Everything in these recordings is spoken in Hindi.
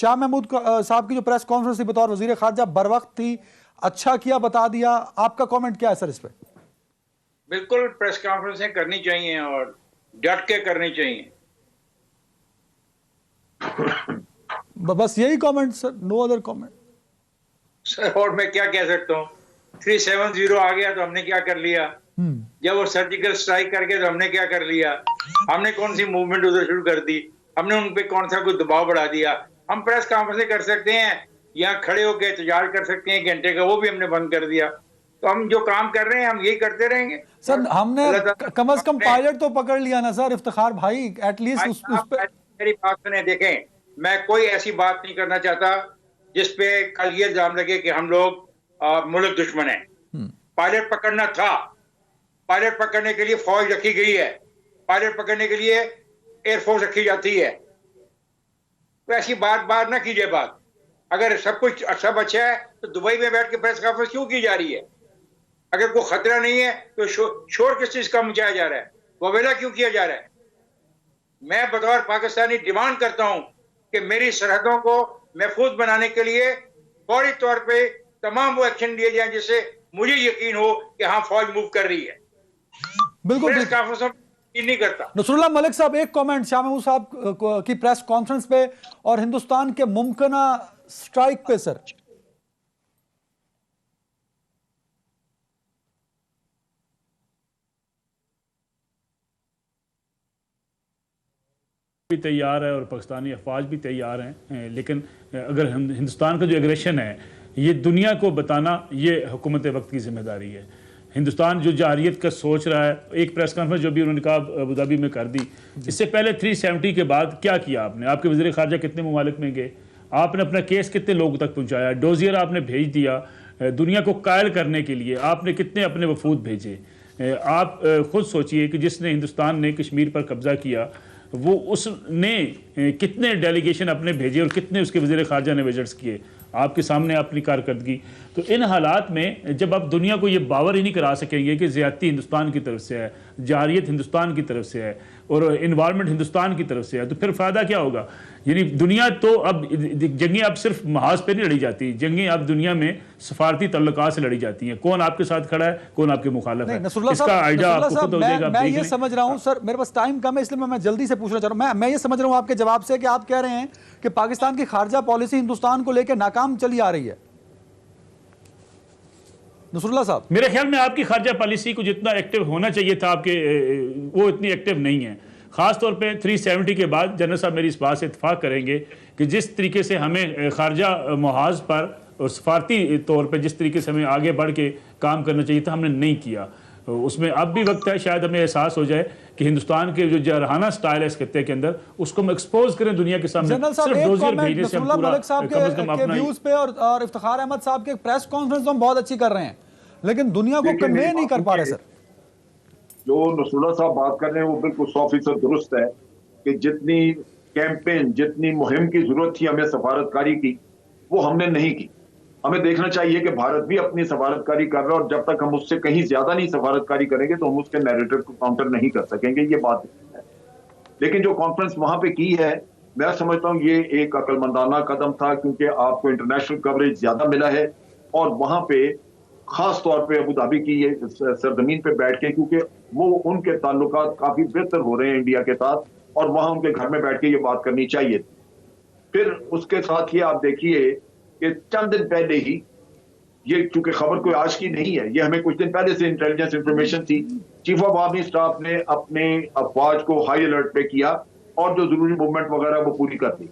शाह महमूद साहब की जो प्रेस कॉन्फ्रेंस थी बतौर वजीर खारजा बर वक्त थी, अच्छा किया, बता दिया। आपका कमेंट क्या है सर इस पे? बिल्कुल प्रेस कॉन्फ्रेंसें करनी चाहिए और डट के करनी चाहिए। बस यही comment sir, no other comment sir. और मैं क्या कह सकता हूँ, 370 आ गया तो हमने क्या कर लिया? जब वो सर्जिकल स्ट्राइक करके तो हमने क्या कर लिया? हमने कौन सी मूवमेंट उधर शुरू कर दी? हमने उन पे कौन सा कोई दबाव बढ़ा दिया? हम प्रेस कॉन्फ्रेंस कर सकते हैं, यहाँ खड़े होकर एहतजाज कर सकते हैं घंटे का, वो भी हमने बंद कर दिया। तो हम जो काम कर रहे हैं हम यही करते रहेंगे सर। हमने कम से कम पायलट तो पकड़ लिया ना सर, इफ्तिखार भाई, एटलीस्ट उस पे। मेरी बात सुने, देखें, मैं कोई ऐसी बात नहीं करना चाहता जिसपे कल ये इल्जाम लगे कि हम लोग मुल्क दुश्मन हैं। पायलट पकड़ना था, पायलट पकड़ने के लिए फौज रखी गई है, पायलट पकड़ने के लिए एयरफोर्स रखी जाती है। तो ऐसी बात ना कीजिए। बात अगर सब कुछ सब अच्छा है तो दुबई में बैठ के प्रेस कॉन्फ्रेंस क्यों की जा रही है? अगर कोई खतरा नहीं है तो शोर किस चीज का मचाया जा रहा है? ववेला क्यों किया जा रहा है? मैं बतौर पाकिस्तानी डिमांड करता हूं कि मेरी सरहदों को महफूज बनाने के लिए फौरी तौर पे तमाम वो एक्शन लिए जाएं जिससे मुझे यकीन हो कि हाँ फौज मूव कर रही है। बिल्कुल प्रेस कॉन्फ्रेंस नहीं करता। नसरुल्लाह मलिक साहब, एक कमेंट शाह महमूद साहब की प्रेस कॉन्फ्रेंस पे और हिंदुस्तान के मुमकिना स्ट्राइक पे सर। भी तैयार है और पाकिस्तानी अफवाज भी तैयार हैं, लेकिन अगर हिंदुस्तान का जो एग्रेशन है ये दुनिया को बताना ये हुकूमत वक्त की जिम्मेदारी है। हिंदुस्तान जो जारियत का सोच रहा है, एक प्रेस कॉन्फ्रेंस जो भी उन्होंने कहा अबू धाबी में कर दी, इससे पहले 370 के बाद क्या किया आपने? आपके वज़ीर ख़ारजा कितने ममालिक में गए? आपने अपना केस कितने लोगों तक पहुँचाया? डोजियर आपने भेज दिया दुनिया को कायल करने के लिए, आपने कितने अपने वफूद भेजे? आप खुद सोचिए कि जिसने हिंदुस्तान ने कश्मीर पर कब्जा किया वो उसने कितने डेलीगेशन अपने भेजे और कितने उसके वज़ीर ख़ारजा ने विजिट्स किए? आपके सामने अपनी कारकर्दगी। तो इन हालात में जब आप दुनिया को ये बावर ही नहीं करा सकेंगे कि ज़्यादती हिंदुस्तान की तरफ से है, जारियत हिंदुस्तान की तरफ से है और इन्वायरमेंट हिंदुस्तान की तरफ से है, तो फिर फ़ायदा क्या होगा? यानी दुनिया तो अब जंगें अब सिर्फ महाज पे नहीं लड़ी जाती, जंगें अब दुनिया में सफारती तल्लुकात से लड़ी जाती हैं। कौन आपके साथ खड़ा है, कौन आपके मुखालिफ है, इसका आइडिया आपको खुद हो जाएगा। मैं ये समझ रहा हूँ सर, मेरे पास टाइम कम है इसलिए मैं जल्दी से पूछना चाह रहा हूँ। मैं ये समझ रहा हूँ आपके जवाब से कि आप कह रहे हैं कि पाकिस्तान की खारजा पॉलिसी हिंदुस्तान को लेकर नाकाम चली आ रही है। नसरुल्लाह साहब, मेरे ख्याल में आपकी खारजा पॉलिसी को जितना एक्टिव होना चाहिए था आपके, वो इतनी एक्टिव नहीं है। ख़ास तौर पे 370 के बाद जनरल साहब मेरी इस बात से इत्तेफाक करेंगे कि जिस तरीके से हमें खारजा मुहाज पर और सफारती तौर पे जिस तरीके से हमें आगे बढ़ के काम करना चाहिए था, हमने नहीं किया। उसमें अब भी वक्त है, शायद हमें एहसास हो जाए कि हिंदुस्तान के जो जरहाना स्टाइल है इस खत्ते के अंदर, उसको हम एक्सपोज करें दुनिया के सामने। सिर्फ डोजियर भेजने से हम पूरा के व्यूज पे और इफ्तिखार अहमद साहब के प्रेस कॉन्फ्रेंस हम बहुत अच्छी कर रहे हैं, लेकिन दुनिया को कन्वे नहीं कर पा रहे सर। जो नसरुल्लाह साहब बात कर रहे हैं वो बिल्कुल 100% दुरुस्त है कि जितनी कैंपेन, जितनी मुहिम की जरूरत थी हमें सफारतकारी की, वो हमने नहीं की। हमें देखना चाहिए कि भारत भी अपनी सफारतकारी कर रहा है और जब तक हम उससे कहीं ज्यादा नहीं सफारतकारी करेंगे तो हम उसके नैरेटिव को काउंटर नहीं कर सकेंगे, ये बात है। लेकिन जो कॉन्फ्रेंस वहां पे की है, मैं समझता हूँ ये एक अक्लमंदाना कदम था, क्योंकि आपको इंटरनेशनल कवरेज ज्यादा मिला है और वहां पे खास तौर पे अबू धाबी की ये सरजमीन पे बैठ के, क्योंकि वो उनके ताल्लुकात काफी बेहतर हो रहे हैं इंडिया के साथ और वहां उनके घर में बैठ के ये बात करनी चाहिए। फिर उसके साथ ही आप देखिए कि चंद दिन पहले ही ये, चूंकि खबर कोई आज की नहीं है, ये हमें कुछ दिन पहले से इंटेलिजेंस इंफॉर्मेशन थी, चीफ ऑफ आर्मी स्टाफ ने अपने अफवाज को हाई अलर्ट पे किया और जो जरूरी मूवमेंट वगैरह वो पूरी कर दी।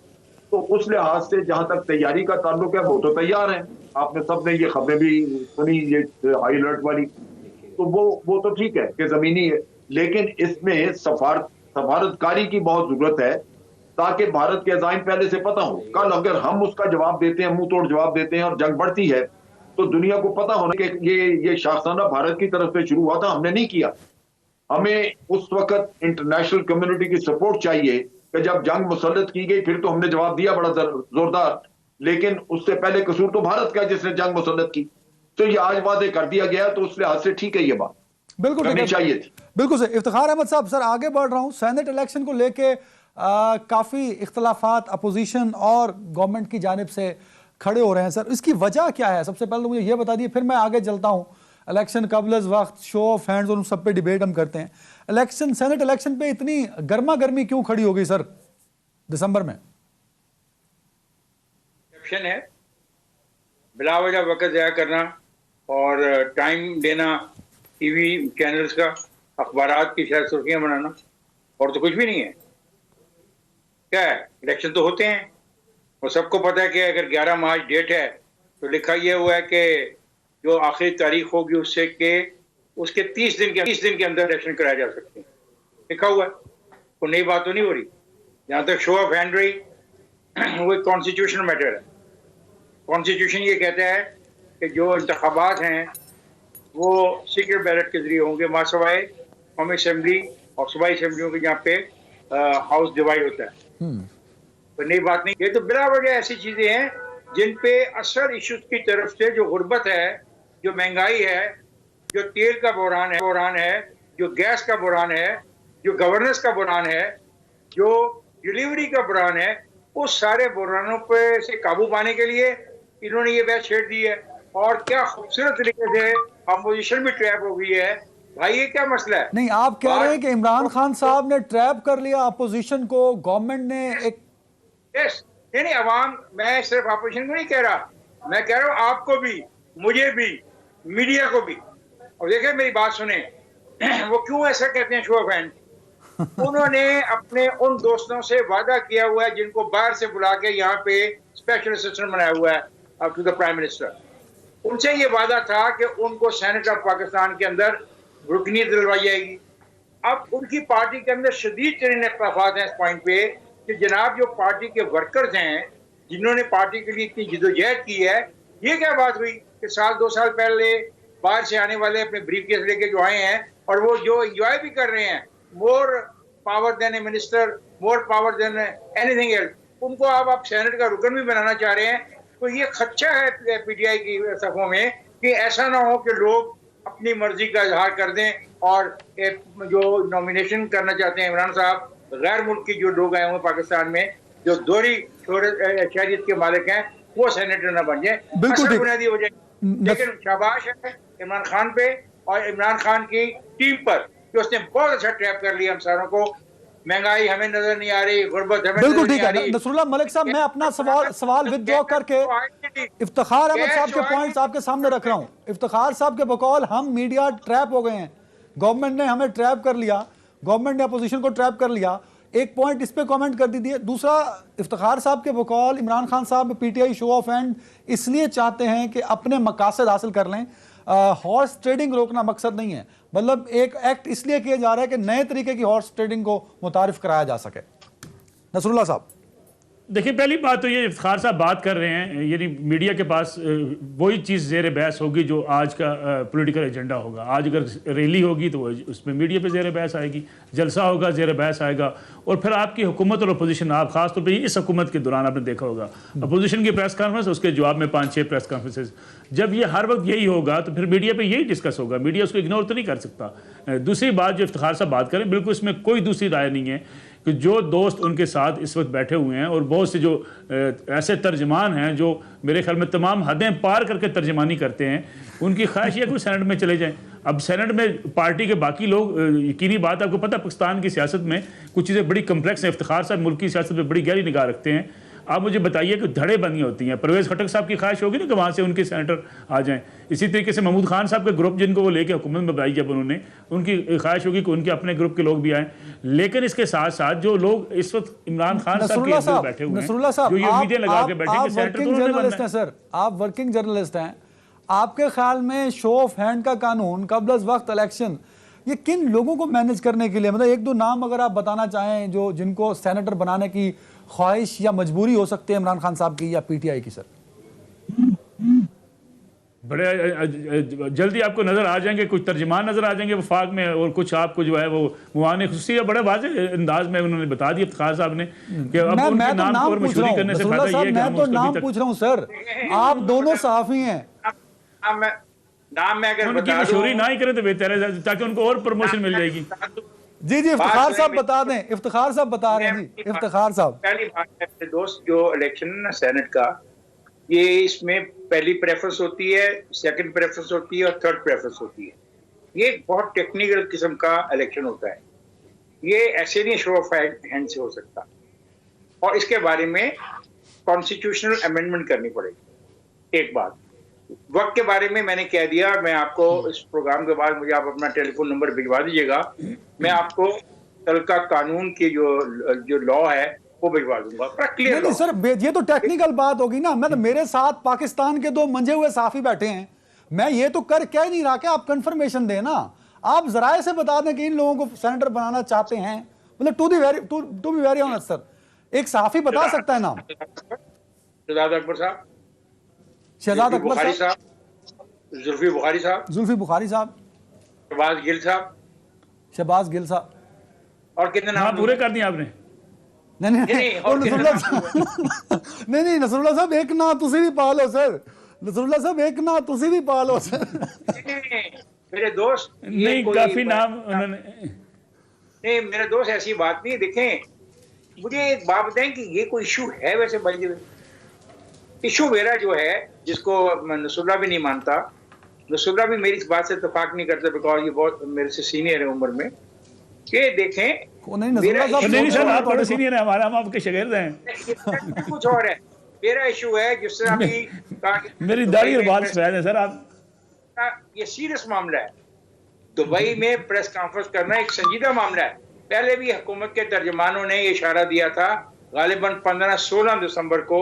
तो उस लिहाज से जहां तक तैयारी का ताल्लुक है वो तो तैयार है। आपने सबने ये खबरें भी सुनी, ये हाई अलर्ट वाली, तो वो तो ठीक है कि जमीनी है, लेकिन इसमें सफारतकारी की बहुत जरूरत है ताकि भारत के अज़ाइम पहले से पता हो। कल अगर हम उसका जवाब देते हैं, मुंह तोड़ जवाब देते हैं और जंग बढ़ती है, तो दुनिया को पता होना कि ये शाखसाना भारत की तरफ से शुरू हुआ था, हमने नहीं किया। हमें उस वक्त इंटरनेशनल कम्युनिटी की सपोर्ट चाहिए कि जब जंग मुसल्लत की गई फिर तो हमने जवाब दिया बड़ा जोरदार, लेकिन उससे पहले कसूर तो भारत का जिसने जंग मुसल्लत की। तो ये आज वादे कर दिया गया, तो उस लिहाज से ठीक है, ये बात बिल्कुल करनी चाहिए थी। बिल्कुल सर। इफ्तिखार अहमद साहब, सर आगे बढ़ रहा हूं, सेनेट इलेक्शन को लेके काफ़ी इख्तलाफात अपोजिशन और गवर्नमेंट की जानिब से खड़े हो रहे हैं सर, इसकी वजह क्या है? सबसे पहले तो मुझे ये बता दिए, फिर मैं आगे चलता हूँ। इलेक्शन कबल वक्त, शो ऑफ हैंड्स और उन सब पे डिबेट हम करते हैं। इलेक्शन, सेनेट इलेक्शन पे इतनी गर्मा गर्मी क्यों खड़ी हो गई सर दिसंबर में? ऑप्शन है बिलावजह वक्त ज़ाया करना और टाइम देना टीवी चैनल्स का, अखबारात की शायद सुर्खियां बनाना, और तो कुछ भी नहीं है। क्या है, इलेक्शन तो होते हैं और सबको पता है कि अगर 11 मार्च डेट है तो लिखा यह हुआ है कि जो आखिरी तारीख होगी उससे के उसके 30 दिन के अंदर इलेक्शन कराए जा सकते हैं, लिखा हुआ है। कोई नई बात तो नहीं हो रही। जहाँ तक शो ऑफ हैंड रही, वो एक कॉन्स्टिट्यूशनल मैटर है। कॉन्स्टिट्यूशन ये कहता है कि जो इंतखाबात हैं वो सीक्रेट बैलेट के जरिए होंगे, मासवाए कौमी असेंबली और सूबाई असेंबलियों के जहाँ पे हाउस डिवाइड होता है। तो नई बात नहीं, ये तो बिला वजह ऐसी चीजें हैं जिन पे असर इशूज की तरफ से, जो गुर्बत है, जो महंगाई है, जो तेल का बुरान है, जो गैस का बुरान है, जो गवर्नेंस का बुरान है, जो डिलीवरी का बुरान है, उस सारे बुरानों पे से काबू पाने के लिए इन्होंने ये बहस छेड़ दी है। और क्या खूबसूरत तरीके से अपोजिशन भी ट्रैप हो गई है। भाई ये क्या मसला है? नहीं, आप कह रहे हैं कि इमरान खान साहब ने ट्रैप कर लिया अपोजिशन को, गवर्नमेंट ने एक यस, नहीं अवाम, मैं सिर्फ अपोजिशन को नहीं कह रहा, मैं कह रहा हूँ आपको भी, मुझे भी, मीडिया को भी। और देखिए मेरी बात सुने, वो क्यों ऐसा कहते हैं शो ऑफ हैंड? उन्होंने अपने उन दोस्तों से वादा किया हुआ है जिनको बाहर से बुला के यहाँ पे स्पेशल असिस्टेंट बनाया हुआ है टू द प्राइम मिनिस्टर। उनसे ये वादा था कि उनको सेनेट ऑफ पाकिस्तान के अंदर रुकनीत दिलवाई जाएगी। अब उनकी पार्टी के अंदर शदीद तरीन इख्तलाफात हैं इस पॉइंट पे कि जनाब जो पार्टी के वर्कर्स हैं जिन्होंने पार्टी के लिए इतनी जिदोजहद की है, ये क्या बात हुई कि 2 साल पहले बाहर से आने वाले अपने ब्रीफ केस लेके जो आए हैं और वो जो एंजॉय भी कर रहे हैं, more power than a minister, more power than anything else, उनको आप सेनेट का रुकन भी बनाना चाह रहे हैं। तो ये खदशा है पीटीआई की सफ़ों में कि ऐसा ना हो कि लोग अपनी मर्जी का इजहार कर दें और जो नॉमिनेशन करना चाहते हैं इमरान साहब, गैर मुल्क की जो लोग आए हुए पाकिस्तान में जो दोहरी शहरियत के मालिक हैं, वो सेनेटर न बन जाए। बिल्कुल बुनियादी हो जाए। लेकिन शाबाश है इमरान खान पे और इमरान खान की टीम पर कि उसने बहुत अच्छा ट्रैप कर लिया हम सारों को। महंगाई हमें नजर नहीं आ रही, गुर्बत हमें बिल्कुल नजर ठीक नहीं आ है। रही। नसरुल्लाह मलिक साहब, मैं अपना सवाल विथड्रॉ करके इफ्तिखार अहमद साहब के पॉइंट्स आपके सामने रख रहा हूं। इफ्तिखार साहब के बकौल हम मीडिया ट्रैप हो गए हैं, गवर्नमेंट ने हमें ट्रैप कर लिया, गवर्नमेंट ने अपोजिशन को ट्रैप कर लिया। एक पॉइंट इस पे कमेंट कर दीजिए। दूसरा, इफ्तिखार साहब के बकौल इमरान खान साहब पीटीआई शो ऑफ हैंड इसलिए चाहते हैं कि अपने मकासद हासिल कर लें। हॉर्स ट्रेडिंग रोकना मकसद नहीं है, मतलब एक एक्ट इसलिए किया जा रहा है कि नए तरीके की हॉर्स ट्रेडिंग को मुतारिफ कराया जा सके। नसरुल्लाह साहब, देखिए, पहली बात तो ये इफ्तिखार साहब बात कर रहे हैं, यानी मीडिया के पास वही चीज़ ज़ेर बहस होगी जो आज का पॉलिटिकल एजेंडा होगा। आज अगर रैली होगी तो उसमें मीडिया पे ज़ेर बहस आएगी, जलसा होगा ज़ेर बहस आएगा, और फिर आपकी हुकूमत और अपोजिशन, आप खासतौर पर इस हुकूमत के दौरान आपने देखा होगा अपोजिशन की प्रेस कॉन्फ्रेंस, उसके जवाब में 5-6 प्रेस कॉन्फ्रेंसेज। जब ये हर वक्त यही होगा तो फिर मीडिया पर यही डिस्कस होगा, मीडिया उसको इग्नोर तो नहीं कर सकता। दूसरी बात जो इफ्तिखार साहब बात करें, बिल्कुल इसमें कोई दूसरी राय नहीं है कि जो दोस्त उनके साथ इस वक्त बैठे हुए हैं और बहुत से जो ऐसे तर्जमान हैं जो मेरे ख्याल में तमाम हदें पार करके तर्जमानी करते हैं, उनकी ख्वाहिश है कि वो सेनेट में चले जाएं। अब सेनेट में पार्टी के बाकी लोग, यकीनी बात आपको पता, पाकिस्तान की सियासत में कुछ चीज़ें बड़ी कम्प्लेक्स हैं। इफ्तिखार साहब मुल्क की सियासत में बड़ी गहरी निगाह रखते हैं। आप मुझे बताइए कि धड़ेबंदी होती हैं, परवेज़ खटक साहब की ख्वाहिश होगी ना कि वहाँ से उनके सेनेटर आ जाएं। इसी तरीके से महमूद खान साहब के ग्रुप जिनको वो लेके हुकूमत में बनाई, जब उन्होंने, उनकी ख्वाहिश होगी कि उनके अपने ग्रुप के लोग भी आएँ। लेकिन इसके साथ साथ जो लोग इस वक्त इमरान खान साहब के अंदर बैठे हुए हैं, जो ये मीडिया लगा के बैठे हैं, सेनेटर तो उन्होंने बनना है। सर, आप वर्किंग जर्नलिस्ट हैं, आपके ख्याल में शो ऑफ हैंड का कानून कबल वक्त इलेक्शन ये किन लोगों को मैनेज करने के लिए, मतलब 1-2 नाम अगर आप बताना चाहें जो जिनको सेनेटर बनाने की ख्वाहिश या मजबूरी हो सकती है इमरान खान साहब की या पीटीआई की? सर, बड़े जल्दी आपको नजर आ जाएंगे, कुछ तर्जमान नजर आ जाएंगे वफाक में, और कुछ आपको जो है वो मुआने खुशी है। बड़े वाज़े अंदाज में उन्होंने बता दिया इफ्तिखार साहब ने कि अब उनके नाम पर मशहूरी करने से फायदा ये है कि मैं तो नाम पूछ रहा हूं सर, आप दोनों सहाफ़ी हैं, नाम में अगर उनकी मशहूरी ना ही करें तो बेहतर है, ताकि उनको और प्रमोशन मिल जाएगी। जी जी, इफ्तिखार साहब बता दें, इफ्तिखार साहब बता रहे हैं जी, इफ्तिखार साहब। पहली बात है मेरे दोस्त, जो इलेक्शन है ना सेनेट का, ये इसमें पहली प्रेफरेंस होती है, सेकंड प्रेफरेंस होती है और थर्ड प्रेफरेंस होती है। ये एक बहुत टेक्निकल किस्म का इलेक्शन होता है, ये ऐसे नहीं शो ऑफ हैंड से हो सकता, और इसके बारे में कॉन्स्टिट्यूशनल अमेंडमेंट करनी पड़ेगी। एक बात, वक्त के बारे में मैंने कह दिया, मैं आपको इस प्रोग्राम के बाद मुझे आप अपना टेलीफोन नंबर भिजवा दीजिएगा, मैं आपको कल का कानून की जो लॉ है वो भिजवा दूंगा, क्लियर। नहीं सर, ये तो टेक्निकल बात होगी ना। मैं तो, मेरे साथ पाकिस्तान के 2 मंजे हुए साफी बैठे हैं, मैं ये तो कर क्या ही नहीं रहा कि आप कंफर्मेशन दें ना, आप जराए से बता दें कि इन लोगों को सेनेटर बनाना चाहते हैं, मतलब to be very honest sir, एक साफी बता सकता है नाम? शहजाद अकबर साहब, शहजाद अकबर साहब, जुल्फी बुखारी साहब, जुल्फी बुखारी साहब, शहबाज गिल साहब, शहबाज गिल साहब, और कितने नाम पूरे कर दिए आपने? नहीं नसरुल्लाह साहब, नहीं नसरुल्लाह साहब, एक ना तुसी भी पा लो सर, नसरुल्लाह साहब एक ना तुसी भी पा लो सर। मेरे दोस्त, नहीं काफी नाम उन्होंने, नहीं मेरे दोस्त ऐसी बात नहीं। देखें, मुझे एक बात बताएं कि ये कोई इशू है वैसे भाई? इशू मेरा जो है, जिसको नसरुल्लाह भी नहीं मानता, नसरुल्लाह भी मेरी इस बात से इत्तेफाक नहीं करते, बिकॉज ये बहुत मेरे से सीनियर है उम्र में, कि देखें नहीं सर, आप बड़े सीनियर हैं हमारा, हम आपके शागिर्द हैं। कुछ और है, मेरा इशू है जिस तरह अभी मेरी दाढ़ी और बाल सफेद है सर, आप, ये सीरियस मामला है। दुबई में प्रेस कॉन्फ्रेंस करना एक संजीदा मामला है। पहले भी हुकूमत के तर्जमानों ने ये इशारा दिया था, गालिबन 15-16 दिसंबर को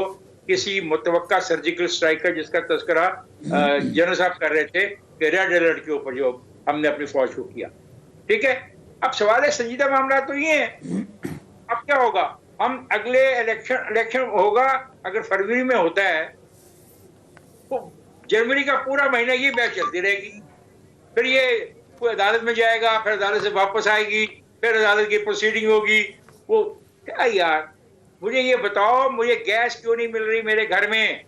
किसी मुतवक्का सर्जिकल स्ट्राइक का, जिसका तस्करा जनरल साहब कर रहे थे, कि रेड अलर्ट के ऊपर जो हमने अपनी फौज को किया। ठीक है, अब सवाल है, संजीदा मामला तो ये है, अब क्या होगा? हम अगले इलेक्शन होगा, अगर फरवरी में होता है तो जनवरी का पूरा महीना ये बैच चलती रहेगी, फिर ये कोई अदालत में जाएगा, फिर अदालत से वापस आएगी, फिर अदालत की प्रोसीडिंग होगी। वो क्या यार, मुझे ये बताओ, मुझे गैस क्यों नहीं मिल रही मेरे घर में?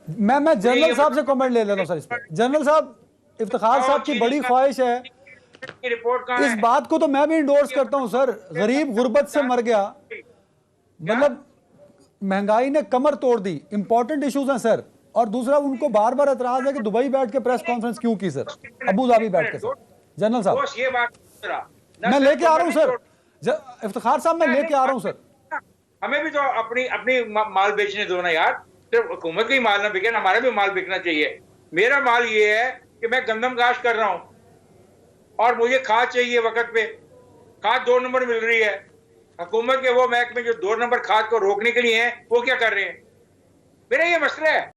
मैं जनरल साहब से कमेंट ले लेता हूं सर इस पर। जनरल साहब, इफ्तिखार साहब की बड़ी ख्वाहिश है, रिपोर्ट इस बात को तो मैं भी इंडोर्स करता हूं सर, गरीब गुर्बत से मर गया, मतलब महंगाई ने कमर तोड़ दी, इंपॉर्टेंट इश्यूज हैं सर। और दूसरा, उनको बार बार एतराज है कि दुबई बैठ के प्रेस कॉन्फ्रेंस क्यों की सर, अबू धाबी बैठ के सर। जनरल साहब, ये बात मैं लेके आ रहा हूं सर, इफ्तिखार साहब मैं लेके आ रहा हूं सर। हमें भी तो अपनी माल बेचने दो ना यार, सिर्फ हुकूमत का ही माल ना बिके, हमारा भी माल बिकना चाहिए। मेरा माल ये है कि मैं गंदम काश्त कर रहा हूं और मुझे खाद चाहिए वक्त पे, खाद 2 नंबर मिल रही है। हुकूमत के वो महकमे जो 2 नंबर खाद को रोकने के लिए हैं, वो क्या कर रहे हैं? मेरा ये मसला है।